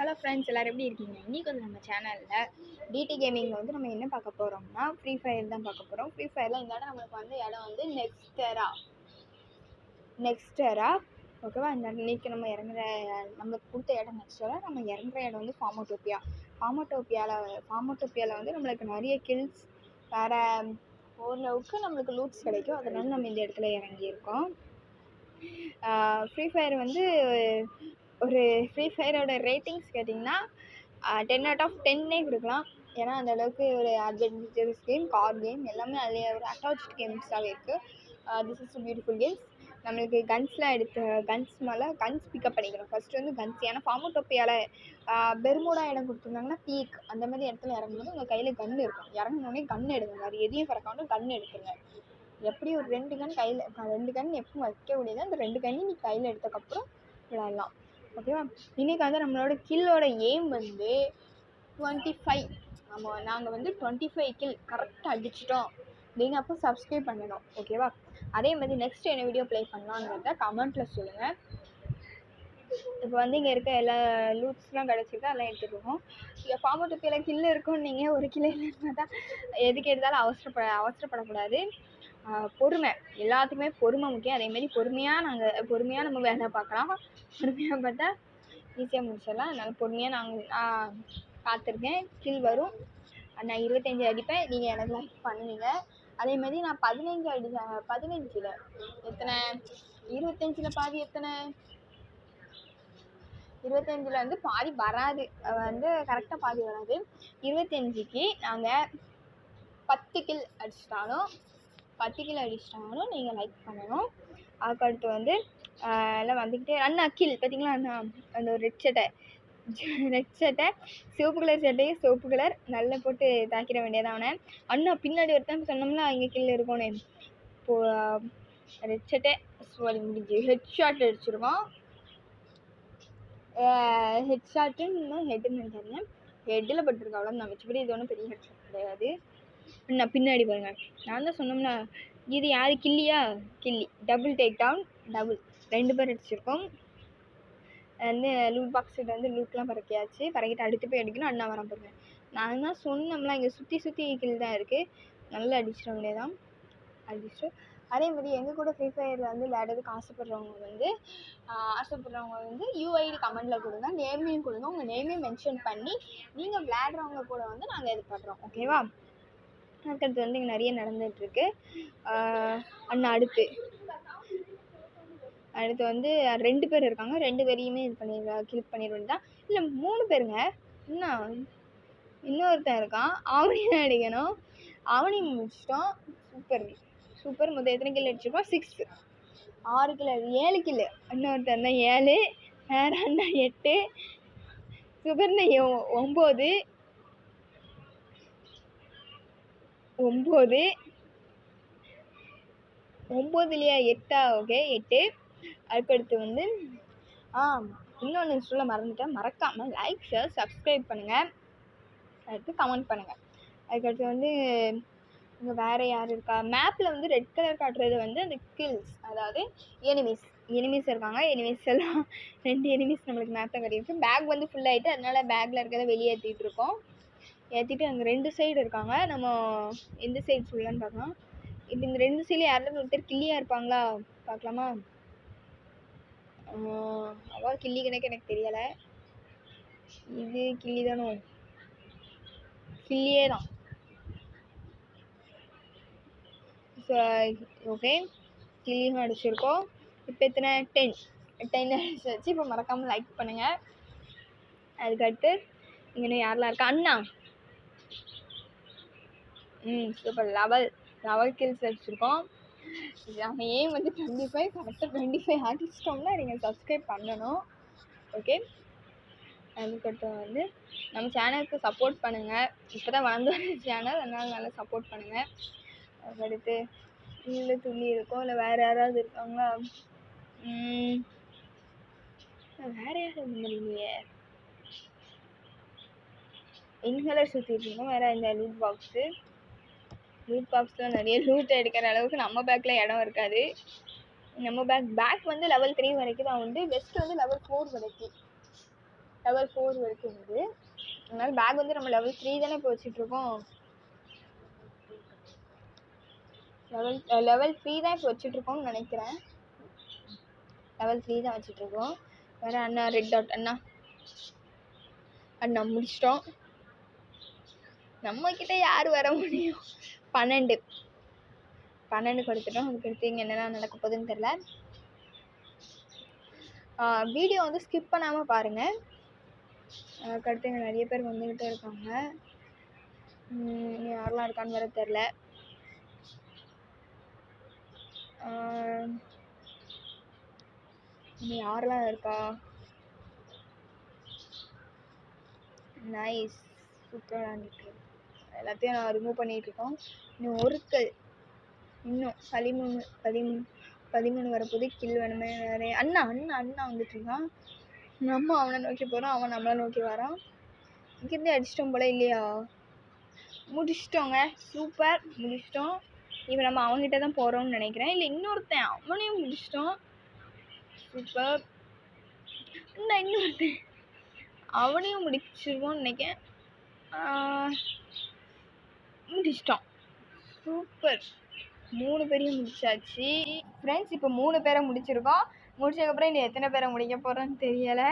Hello friends, எல்லோரும் எப்படி இருக்கீங்க? இன்றைக்கி வந்து நம்ம சேனலில் டிடி கேமிங்கில் வந்து நம்ம என்ன பார்க்க போகிறோம்னா ஃப்ரீ ஃபயர் தான் பார்க்க போகிறோம். ஃப்ரீ ஃபயரில் இந்த இடம் நம்மளுக்கு வந்து இடம் வந்து நெக்ஸ்டரா ஓகேவா. இந்த இன்றைக்கி நம்ம இறங்குற நம்மளுக்கு கொடுத்த இடம் நெக்ஸ்டரா. நம்ம இறங்குற இடம் வந்து ஃபார்மோட்டோப்பியாவில் வந்து நம்மளுக்கு நிறைய கில்ஸ் வேறு ஓரளவுக்கு நம்மளுக்கு லூட்ஸ் கிடைக்கும். அதனால நம்ம இந்த இடத்துல இறங்கியிருக்கோம். ஃப்ரீ ஃபயர் வந்து ஒரு ஃப்ரீ ஃபயரோட ரேட்டிங்ஸ் கேட்டிங்கன்னா 10 out of 10 கொடுக்கலாம். ஏன்னா அந்த அளவுக்கு ஒரு அட்வென்ச்சரஸ் கேம், கார் கேம் எல்லாமே அதில் ஒரு அட்டாச்ட் கேம்ஸாகவே இருக்குது. This is beautiful games. நம்மளுக்கு கன்ஸ் மேலே கன்ஸ் பிக்கப் பண்ணிக்கணும். ஃபஸ்ட்டு வந்து கன்ஸ், ஏன்னா ஃபார்மோட்டோப்பியாவில் பெர்முடா இடம் கொடுத்துருந்தாங்கன்னா பீக் அந்த மாதிரி இடத்துல இறங்கும்போது உங்கள் கையில் கன்று இருக்கும். இறங்கினோடனே கன்று எடுங்க, அது எதையும் பறக்காமல் கன்று எடுத்துருங்க. எப்படி ஒரு 2 கன் கையில், 2 கன் எப்பவும் வைக்க முடியாது, அந்த 2 கன் நீ கையில் எடுத்ததுக்கப்புறம் விளையாடலாம். ஓகேவா. இன்றைக்கி வந்து நம்மளோட கில்லோட எய்ம் வந்து 25. நாங்கள் வந்து 25 கில் கரெக்டாக அடிச்சிட்டோம். நீங்கள் அப்போ சப்ஸ்கிரைப் பண்ணணும். ஓகேவா. அதே மாதிரி நெக்ஸ்ட் என்ன வீடியோ ப்ளே பண்ணலாங்கிறத கமெண்ட்டில் சொல்லுங்கள். இப்போ வந்து இங்கே இருக்க எல்லா லூட்ஸ்லாம் கிடச்சிருக்கா, அதெல்லாம் எடுத்துகிட்டு இங்கே ஃபார்மோட்டோப்பியாவில் கில்லு இருக்குன்னு நீங்கள் ஒரு கிலோ இல்லைன்னு தான் எதுக்கு எடுத்தாலும் அவசரப்படக்கூடாது. பொறுமை, எல்லாத்துக்குமே பொறுமை முக்கியம். அதேமாரி பொறுமையாக நம்ம வேலை பார்க்கலாம். பொறுமையாக பார்த்தா ஈஸியாக முடிச்சிடலாம். அதனால் பொறுமையாக நான் பார்த்துருக்கேன். கில் வரும். நான் 25 அடிப்பேன், நீங்கள் எனக்கு லைக் பண்ணுவீங்க. அதேமாதிரி நான் 15 எத்தனை 25 பாதி எத்தனை 25 வந்து பாதி வராது, வந்து கரெக்டாக பாதி வராது. 25க்கு நாங்கள் 10 கில் அடிச்சிட்டாலும் நீங்கள் லைக் பண்ணணும். அதுக்கடுத்து வந்து எல்லாம் வந்துக்கிட்டே அண்ணா கில் பார்த்தீங்களா அண்ணா, அந்த ஒரு ரெட் சட்டை சிவப்பு கலர் சட்டையும் சிவப்பு கலர் நல்லா போட்டு தாக்கிட வேண்டியதான் அவனை. அண்ணா பின்னாடி ஒருத்தன் சொன்னோம்னா இங்கே கில் இருக்கோன்னு. இப்போது ரெட் சட்டை முடிஞ்சு ஹெட் ஷாட் அடிச்சிருக்கோம். ஹெட் ஷாட்டுன்னு இன்னும் ஹெட்டுன்னு நினைக்காதீங்க, ஹெட்டில் பட்டிருக்கோம் அவ்வளோ. நான் வச்சுப்படி இது ஒன்றும் பெரிய ஹெட் ஷாட் கிடையாது. நான் பின்னாடி பாருங்க, நான் தான் சொன்னோம்னா இது யார் கில்லி டபுள் டேக் டவுன், 2 பேர் அடிச்சிருக்கோம். வந்து லூட் பாக்ஸில் வந்து லூட்லாம் பறக்கிட்டு அடுத்து போய் அடிக்கணும். அண்ணா வர பாருங்க, நான் தான் சொன்னோம்னா இங்கே சுற்றி கில் தான் இருக்குது. நல்லா அடிச்சிட வேண்டியதான். அடிச்சிட்டு அதே மாதிரி எங்கள் கூட ஃப்ரீ ஃபயரில் வந்து விளையாடுறதுக்கு ஆசைப்படுறவங்க வந்து யூஐடி கமெண்டில் கொடுங்க, நேமையும் கொடுங்க. உங்கள் நேமையும் மென்ஷன் பண்ணி நீங்கள் விளையாடுறவங்க கூட வந்து நாங்கள் இது பண்ணுறோம். ஓகேவா. அதுக்கடுத்து வந்து இங்கே நிறைய நடந்துகிட்ருக்கு. அண்ணா அடுத்து வந்து 2 பேர் இருக்காங்க. 2 பேரையுமே இது கிளிக் பண்ணிடுவேன் தான். இல்லை 3 பேருங்க. இன்னொருத்தன் இருக்கான், அவனையும் அடிக்கணும். அவனையும் முடிச்சிட்டோம். சூப்பர். முதல் எத்தனை கில் அடிச்சிருக்கோம்? 6 kill, 7 kill. இன்னொருத்தன் தான் 7, வேற அண்ணா 8, சூப்பர்னு 9 9 8. ஓகே 8. அதுக்கடுத்து வந்து இன்னொன்று சொல்ல மறந்துட்டேன், மறக்காமல் லைக் ஷேர் சப்ஸ்கிரைப் பண்ணுங்கள், அடுத்து கமெண்ட் பண்ணுங்கள். அதுக்கடுத்து வந்து இங்கே வேறு யார் இருக்கா, மேப்பில் வந்து ரெட் கலர் காட்டுறது வந்து அந்த கில்ஸ், அதாவது எனிமீஸ் இருக்காங்க. எனிமீஸ் எல்லாம் 2 எனிமீஸ் நம்மளுக்கு மேப்பில் கட்டியிருக்கு. பேக் வந்து ஃபுல் ஆகிட்டு, அதனால் பேக்கில் இருக்கிறத வெளியே ஏற்றிட்டு அங்கே 2 சைடு இருக்காங்க. நம்ம எந்த சைடு ஃபுல்லான்னு பார்க்கலாம். இப்போ இந்த 2 சைடில் யாராவது ஒருத்தர் கில்லியாக இருப்பாங்களா பார்க்கலாமா. அவ்வளோ கில்லி கணக்கு எனக்கு தெரியலை. இது கில்லி தானோ, கில்லியே தான். ஸோ ஓகே, கில்லியும் அடிச்சிருக்கோம். இப்போ எத்தனை 10 அடிச்சாச்சு. இப்போ மறக்காமல் லைக் பண்ணுங்கள். அதுக்கடுத்து இங்கே யாரெல்லாம் இருக்கா, அண்ணா சூப்பர் 11 கில்ஸ் அடிச்சிருக்கோம். நம்ம ஏம் வந்து 25, கரெக்டாக 25 அடிச்சிட்டோம்னா நீங்கள் சப்ஸ்கிரைப் பண்ணணும். ஓகே. அதுக்கடுத்து வந்து நம்ம சேனலுக்கு சப்போர்ட் பண்ணுங்கள். இப்போ தான் வளர்ந்து வர சேனல், அதனால் நல்லா சப்போர்ட் பண்ணுங்கள். அதுக்கடுத்து இல்லை துணி இருக்கும், இல்லை வேறு யாராவது இருக்காங்களா, வேறு யாரும் இல்லையே. இன்ஹேலர் சுற்றிட்டு இருக்கோம். வேறு இந்த லூட் பாக்ஸில் நிறைய லூட் எடுக்கிற அளவுக்கு நம்ம பேக்கில் இடம் இருக்காது. நம்ம பேக் வந்து level 3 வரைக்கும் தான் உண்டு. வெஸ்ட் வந்து level 4 வரைக்கும். லெவல் 4 வரைக்கும் இருக்குது. அதனால பேக் வந்து நம்ம லெவல் 3 தானே இப்போ வச்சுட்ருக்கோம். லெவல் 3 தான் இப்போ வச்சுட்ருக்கோம்னு நினைக்கிறேன். லெவல் 3 தான் வச்சுட்ருக்கோம். வேறு அண்ணா ரெட் டாட் அண்ணா முடிச்சிட்டோம். நம்மக்கிட்ட யார் வர முடியும்? 12 கொடுத்துட்டோம். அதுக்கடுத்து இங்கே என்னெல்லாம் நடக்க போகுதுன்னு தெரில. வீடியோ வந்து ஸ்கிப் பண்ணாமல் பாருங்கள். அதுக்கடுத்து இங்கே நிறைய பேர் வந்துக்கிட்டே இருக்காங்க. யாரெல்லாம் இருக்கான்னு வேறு தெரில. இன்னும் யாரெல்லாம் இருக்கா? நைஸ், சூப்பராக விளாண்டுருக்கு. எல்லாத்தையும் நான் ரிமூவ் பண்ணிகிட்ருக்கோம். இன்னும் ஒருத்தர் இன்னும் 13 வரப்போது. கில் வேணுமே வேறு. அண்ணா வந்துட்டுருக்கான். நம்ம அவனை நோக்கி போகிறோம், அவன் நம்மளை நோக்கி வரான். இங்கேருந்து அடிச்சிட்டோம் போல இல்லையா? முடிச்சிட்டோங்க, சூப்பர், முடிச்சிட்டோம். இப்போ நம்ம அவங்ககிட்ட தான் போகிறோம்னு நினைக்கிறேன். இல்லை இன்னொருத்தன், அவனையும் முடிச்சிட்டோம், சூப்பர். இன்னொருத்தன் அவனையும் முடிச்சிருவோம்னு நினைக்கிறேன். முடிச்சிட்டோம், சூப்பர். 3 பேரையும் முடிச்சாச்சு ஃப்ரெண்ட்ஸ். இப்போ 3 பேரை முடிச்சிருக்கோம். முடிச்சதுக்கப்புறம் இன்னும் எத்தனை பேரை முடிக்க போகிறோன்னு தெரியலை.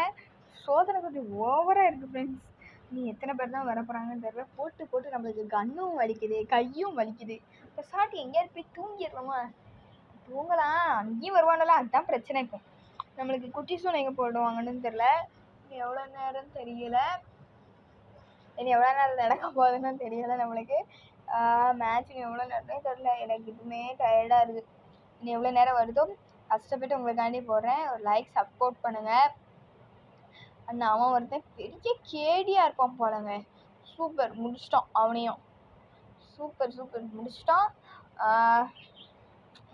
சோதனை கொஞ்சம் ஓவராக இருக்குது ஃப்ரெண்ட்ஸ். நீ எத்தனை பேர் தான் வர போகிறாங்கன்னு தெரியல. போட்டு நம்மளுக்கு கன்னும் வலிக்குது, கையும் வலிக்குது. இப்போ சாட்டி எங்கேயாவது போய் தூங்கிடுறோமா? தூங்கலாம், அங்கேயும் வருவானலாம். அதுதான் பிரச்சனை. இப்போ நம்மளுக்கு குட்டி சூனை எங்கே போடுவாங்கன்னு தெரில. எவ்வளோ நேரம் தெரியல, இனி எவ்வளோ நேரம் நடக்க போகுதுன்னு தெரியலை நம்மளுக்கு. மேட்ச் எவ்வளோ நேரமே தெரில. எனக்கு இதுவுமே டயர்டாக இருக்குது. இனி எவ்வளோ நேரம் வருதோ கஷ்டப்பட்டு உங்களுக்காண்டி போடுறேன். ஒரு லைக் சப்போர்ட் பண்ணுங்கள். அண்ணா அவன் ஒருத்தன் பெரிய கேடியாக இருப்பான் போலங்க. சூப்பர், முடிச்சிட்டோம் அவனையும். சூப்பர் முடிச்சிட்டோம்.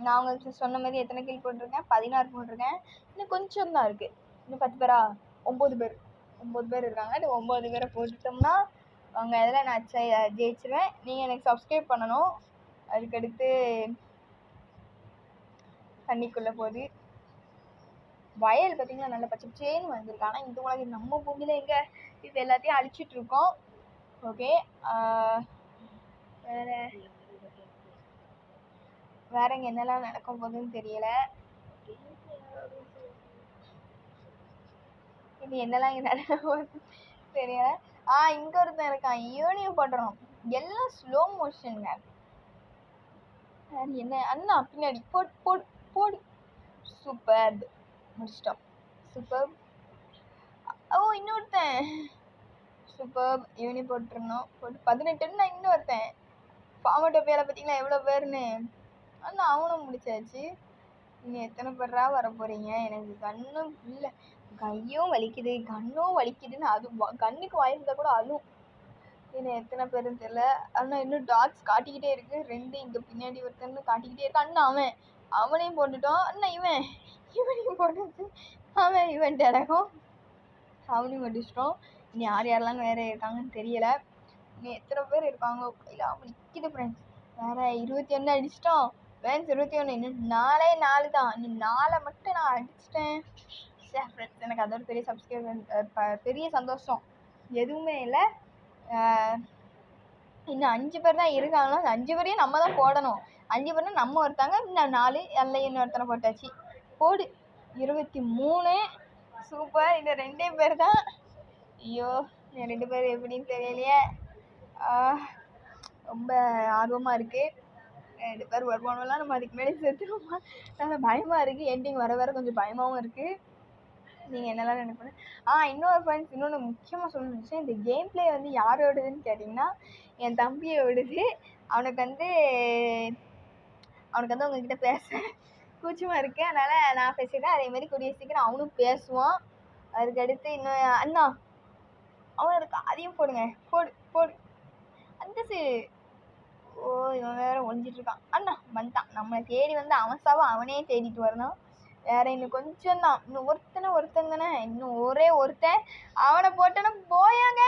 நான் உங்களுக்கு சொன்ன மாதிரி எத்தனை கில் போட்டிருக்கேன்? 16 போட்டிருக்கேன். இன்னும் கொஞ்சம் தான் இருக்குது. இன்னும் 10 பேரா? 9 பேர் இருக்காங்க. இந்த 9 பேரை போட்டுட்டோம்னா அவங்க இதில் நான் ஜெயிச்சிருவேன். நீங்கள் எனக்கு சப்ஸ்கிரைப் பண்ணணும். அதுக்கடுத்து தண்ணிக்குள்ளே போகுது. வயல் பார்த்திங்கன்னா நல்ல பச்சை பச்சேன்னு வந்திருக்கு. ஆனால் இந்த உலகம் நம்ம பூமியில் எங்கே இப்போ எல்லாத்தையும் அழிச்சிட்ருக்கோம். ஓகே, வேறு இங்கே என்னெல்லாம் நடக்க போகுதுன்னு தெரியலை. இது என்னெல்லாம் இங்கே நடக்க போகுதுன்னு தெரியலை. இங்கே ஒருத்தன் இருக்கான், ஈவனையும் போடுறோம். எல்லாம் ஸ்லோ மோஷனுங்க. என்ன அண்ணா பின்னாடி போடு. சூப்பர், முடிச்சிட்டோம், சூப்பர். இன்னொருத்தன் சூப்பர், ஈவனையும் போட்டுருந்தோம். போட்டு 18ன்னா இன்னொருத்தன் ஃபார்மட்டோ பேரை பார்த்தீங்களா எவ்வளோ பேர்னு? அண்ணா அவனும் முடிச்சாச்சு. நீங்கள் எத்தனை பேரா வர போகிறீங்க? எனக்கு கண்ணும் இல்லை, கையும் வலிக்குது, கண்ணும் வலிக்குதுன்னு. அது கண்ணுக்கு வாயிருந்தா கூட அதுவும். இன்னும் எத்தனை பேருன்னு தெரியல. ஆனால் இன்னும் டாட்ஸ் காட்டிக்கிட்டே இருக்குது. 2 இங்கே பின்னாடி ஒருத்தன்னு காட்டிக்கிட்டே இருக்கு. அண்ணா அவனையும் போட்டுட்டோம். அண்ணா இவனையும் போட்டு இவன் டேடகம் அவனையும் முடிச்சிட்டோம். இனி யாரெல்லாம் வேறு இருக்காங்கன்னு தெரியலை. இன்னும் எத்தனை பேர் இருக்காங்க? கையில் அவன் நிற்கிது ஃப்ரெண்ட்ஸ். வேறு 21 அடிச்சிட்டோம் ஃப்ரெண்ட்ஸ். 21 இன்னும் 4 தான். இன்னும் 4 மட்டும் நான் அடிச்சிட்டேன். ஃப்ரெண்ட்ஸ், எனக்கு அது ஒரு பெரிய சந்தோஷம். எதுவுமே இல்லை. இன்னும் 5 பேர் தான் இருக்காங்களோ. அந்த 5 பேரையும் நம்ம தான் போடணும். 5 பேர்னா நம்ம ஒருத்தாங்க, இன்னும் 4 அதில் இன்னொருத்தனை போட்டாச்சு. போடு, 23. சூப்பர். இந்த 2 பேர் தான். ஐயோ, இந்த 2 பேர் எப்படின்னு தெரியலையே. ரொம்ப ஆர்வமாக இருக்குது. 2 பேர் வருவானெல்லாம் நம்ம அதுக்கு மேலே சேர்த்துருவோமா? நல்லா பயமாக இருக்குது. எண்டிங் வர கொஞ்சம் பயமாகவும் இருக்குது. நீங்கள் என்னெல்லாம் நினைப்பேன். இன்னொரு ஃப்ரெண்ட்ஸ், இன்னொன்று முக்கியமாக சொல்லணுச்சு. இந்த கேம் பிளே வந்து யாரோடதுன்னு கேட்டிங்கன்னா என் தம்பியோடது. அவனுக்கு வந்து உங்ககிட்ட பேச கூச்சமாக இருக்குது. அதனால் நான் பேசிக்கிறேன். அதேமாதிரி கூடிய சீக்கிரம் அவனும் பேசுவான். அதுக்கடுத்து இன்னும் அண்ணா அவன் இருக்கா, அதையும் போடுங்க. போடு அந்த சைடு. இவன் வேற ஒழிஞ்சிட்ருக்கான். அண்ணா வந்துட்டான். நம்மளை தேடி வந்து அவன் சாவம் அவனே தேடிட்டு வரணும். வேற இன்னும் கொஞ்சம் தான். இன்னும் ஒருத்தன் தானே. இன்னும் ஒரே ஒருத்தன். அவனை போட்டோன்னா போயாங்க.